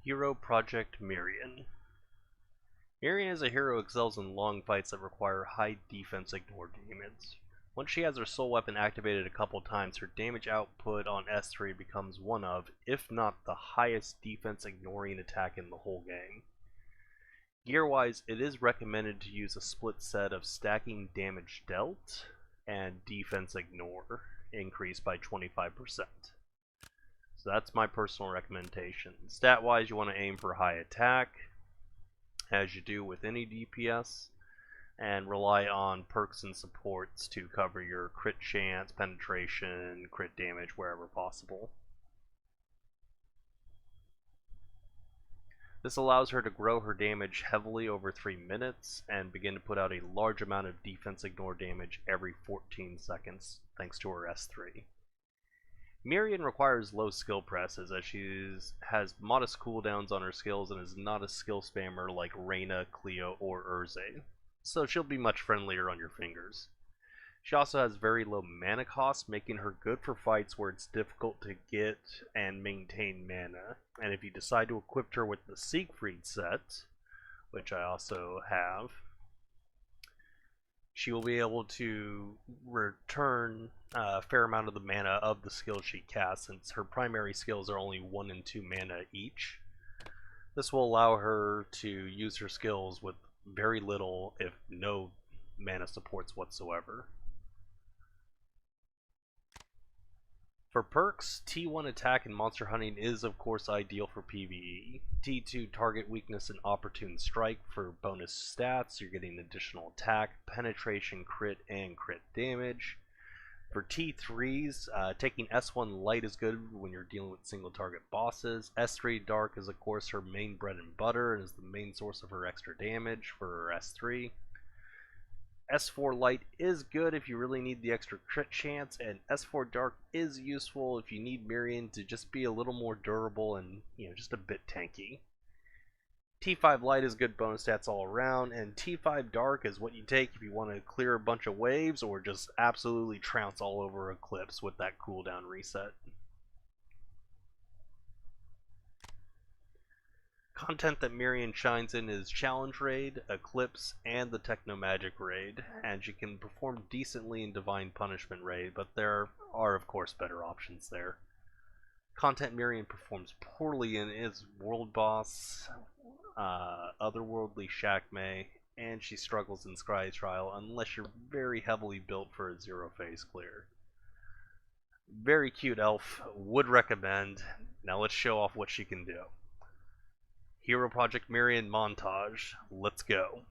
Hero Project Mirianne. Mirianne is a hero who excels in long fights that require high defense ignore damage. Once she has her soul weapon activated a couple times, her damage output on S3 becomes one of, if not the highest defense ignoring attack in the whole game. Gear-wise, it is recommended to use a split set of stacking damage dealt and defense ignore, increased by 25%. So that's my personal recommendation. Stat-wise, you want to aim for high attack, as you do with any DPS, and rely on perks and supports to cover your crit chance, penetration, crit damage wherever possible. This allows her to grow her damage heavily over 3 minutes and begin to put out a large amount of defense ignore damage every 14 seconds, thanks to her S3. Mirianne requires low skill presses as she has modest cooldowns on her skills and is not a skill spammer like Reyna, Cleo, or Urze, so she'll be much friendlier on your fingers. She also has very low mana cost, making her good for fights where it's difficult to get and maintain mana. And if you decide to equip her with the Siegfried set, which I also have, she will be able to return a fair amount of the mana of the skills she casts, since her primary skills are only 1 and 2 mana each. This will allow her to use her skills with very little, if no, mana supports whatsoever. For perks, T1 attack and monster hunting is of course ideal for PvE. T2 target weakness and opportune strike for bonus stats. You're getting additional attack, penetration, crit, and crit damage. For T3s, taking S1 light is good when you're dealing with single target bosses. S3 dark is of course her main bread and butter and is the main source of her extra damage for her S3. S4 light is good if you really need the extra crit chance, and S4 dark is useful if you need Mirianne to just be a little more durable and, just a bit tanky. T5 light is good bonus stats all around, and T5 dark is what you take if you want to clear a bunch of waves or just absolutely trounce all over Eclipse with that cooldown reset. Content that Mirianne shines in is Challenge Raid, Eclipse, and the Techno Magic Raid, and she can perform decently in Divine Punishment Raid, but there are of course better options there. Content Mirianne performs poorly in is World Boss, Otherworldly Shakme, and she struggles in Scry Trial unless you're very heavily built for a 0 phase clear. Very cute elf, would recommend. Now let's show off what she can do. Hero Project Mirianne montage. Let's go.